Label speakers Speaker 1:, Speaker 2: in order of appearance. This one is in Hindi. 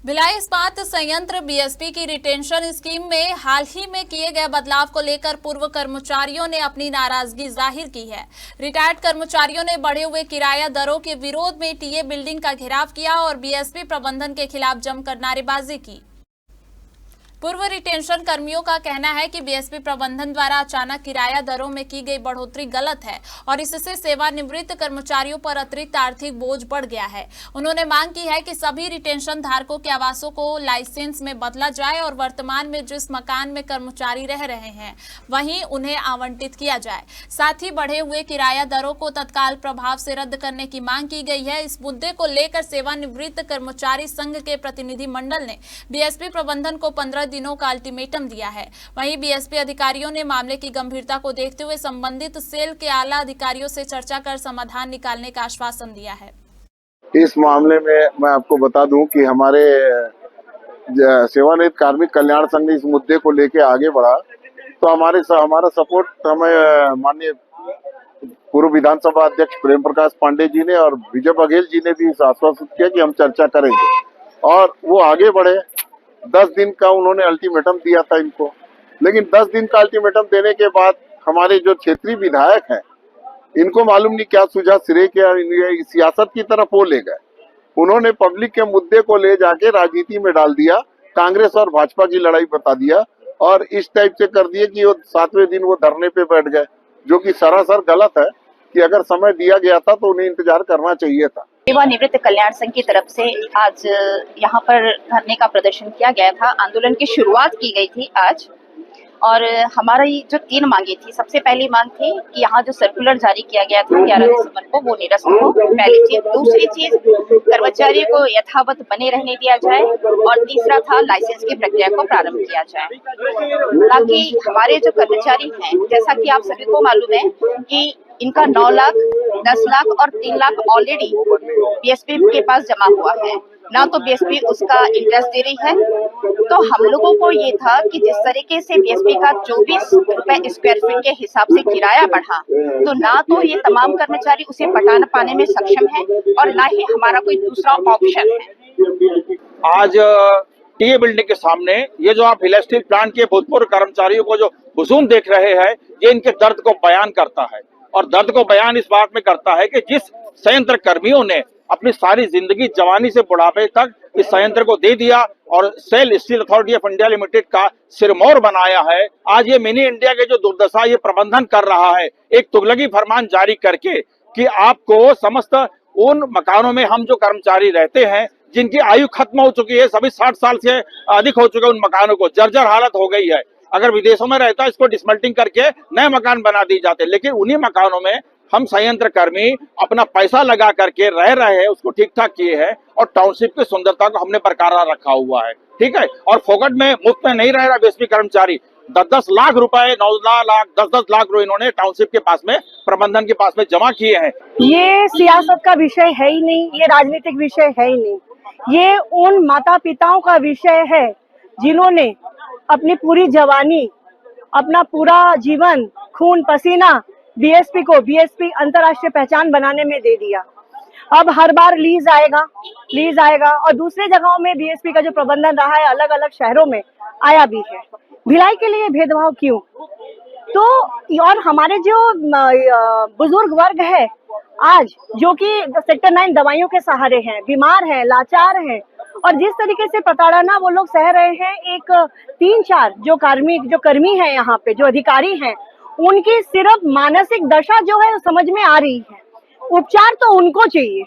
Speaker 1: भिलाई इस्पात संयंत्र बीएसपी की रिटेंशन स्कीम में हाल ही में किए गए बदलाव को लेकर पूर्व कर्मचारियों ने अपनी नाराजगी जाहिर की है। रिटायर्ड कर्मचारियों ने बढ़े हुए किराया दरों के विरोध में टीए बिल्डिंग का घेराव किया और बीएसपी प्रबंधन के खिलाफ जमकर नारेबाजी की। पूर्व रिटेंशन कर्मियों का कहना है कि बीएसपी प्रबंधन द्वारा अचानक किराया दरों में की गई बढ़ोतरी गलत है और इससे सेवानिवृत्त कर्मचारियों पर अतिरिक्त आर्थिक बोझ बढ़ गया है। उन्होंने मांग की है कि सभी रिटेंशन धारकों के आवासों को लाइसेंस में बदला जाए और वर्तमान में जिस मकान में कर्मचारी रह रहे हैं वहीं उन्हें आवंटित किया जाए। साथ ही बढ़े हुए किराया दरों को तत्काल प्रभाव से रद्द करने की मांग की गई है। इस मुद्दे को लेकर सेवानिवृत्त कर्मचारी संघ के प्रतिनिधि मंडल ने बीएसपी प्रबंधन को 15 दिनों का अल्टीमेटम दिया है। वहीं बीएसपी अधिकारियों ने मामले की गंभीरता को देखते हुए संबंधित सेल के आला अधिकारियों से चर्चा कर समाधान निकालने का आश्वासन दिया है।
Speaker 2: इस मामले में मैं आपको बता दूं कि हमारे सेवानिवृत्त कार्मिक कल्याण संघ ने इस मुद्दे को लेकर आगे बढ़ा तो हमारा सपोर्ट हमें माननीय पूर्व विधानसभा अध्यक्ष प्रेम प्रकाश पांडे जी ने और विजय बघेल जी ने भी इस आश्वासित किया कि हम चर्चा करेंगे और वो आगे बढ़े। 10 दिन का उन्होंने अल्टीमेटम दिया था इनको, लेकिन 10 दिन का अल्टीमेटम देने के बाद हमारे जो क्षेत्रीय विधायक हैं इनको मालूम नहीं क्या सूझा सिरे क्या सियासत की तरफ वो ले गए। उन्होंने पब्लिक के मुद्दे को ले जाके राजनीति में डाल दिया, कांग्रेस और भाजपा की लड़ाई बता दिया और इस टाइप से कर दिए कि वो 7वें दिन वो धरने पे बैठ गए, जो कि सरासर गलत है कि अगर समय दिया गया था तो उन्हें इंतजार करना चाहिए था।
Speaker 3: सेवानिवृत्त कल्याण संघ की तरफ से आज यहाँ पर धरने का प्रदर्शन किया गया था। आंदोलन की शुरुआत की गई थी आज और हमारी जो 3 मांगे थी, सबसे पहली मांग थी कि यहाँ जो सर्कुलर जारी किया गया था 11 दिसंबर को वो निरस्त हो, पहली चीज। दूसरी चीज, कर्मचारियों को यथावत बने रहने दिया जाए और तीसरा था लाइसेंस की प्रक्रिया को प्रारंभ किया जाए ताकि हमारे जो कर्मचारी हैं, जैसा कि आप सभी को मालूम है कि इनका 9 लाख, 10 लाख और 3 लाख ऑलरेडी बीएसपी के पास जमा हुआ है, ना तो बीएसपी उसका इंटरेस्ट दे रही है। तो हम लोगों को ये था कि जिस तरीके से बीएसपी का 24 रुपए स्क्वायर फीट के हिसाब से किराया बढ़ा, तो ना तो ये तमाम कर्मचारी उसे पटाना पाने में सक्षम है और ना ही हमारा कोई दूसरा ऑप्शन है।
Speaker 4: आज टीए बिल्डिंग के सामने ये जो आप भिलाई स्टील प्लांट के भूतपूर्व कर्मचारियों को जो हुजूम देख रहे हैं, ये इनके दर्द को बयान करता है और दर्द को बयान इस बात में करता है कि जिस संयंत्र कर्मियों ने अपनी सारी जिंदगी जवानी से बुढ़ापे तक इस संयंत्र को दे दिया और SAIL Steel Authority of India Limited का सिरमौर बनाया है, आज ये मिनी इंडिया के जो दुर्दशा ये प्रबंधन कर रहा है, एक तुगलकी फरमान जारी करके कि आपको समस्त उन मकानों में हम जो कर्मचारी रहते हैं जिनकी आयु खत्म हो चुकी है, सभी 60 साल से अधिक हो चुके उन मकानों को जर्जर हालत हो गई है। अगर विदेशों में रहता इसको डिसमेल्टिंग करके नए मकान बना दिए जाते, लेकिन उन्हीं मकानों में हम संयंत्र कर्मी अपना पैसा लगा करके रह रहे हैं, उसको ठीक ठाक किए हैं और टाउनशिप की सुंदरता को हमने बरकरार रखा हुआ है, ठीक है। और फोकट में मुफ्त में नहीं रह रहा बीएसपी कर्मचारी। 10-10 लाख रुपए, 9 लाख, 10-10 लाख रुपए इन्होंने टाउनशिप के पास में, प्रबंधन के पास में जमा किए हैं।
Speaker 5: ये सियासत का विषय है ही नहीं, ये राजनीतिक विषय है ही नहीं, ये उन माता पिताओं का विषय है जिन्होंने अपनी पूरी जवानी, अपना पूरा जीवन, खून पसीना बीएसपी अंतर्राष्ट्रीय पहचान बनाने में दे दिया। अब हर बार लीज आएगा और दूसरे जगहों में बीएसपी का जो प्रबंधन रहा है अलग अलग शहरों में आया भी है। भिलाई के लिए भेदभाव क्यों? तो और हमारे जो बुजुर्ग वर्ग है आज, जो कि सेक्टर 9 दवाइयों के सहारे हैं, बीमार हैं, लाचार हैं और जिस तरीके से प्रताड़ना वो लोग सह रहे हैं, एक 3-4 जो कर्मी हैं यहाँ पे, जो अधिकारी हैं, उनकी सिर्फ मानसिक दशा जो है समझ में आ रही है। उपचार तो उनको चाहिए,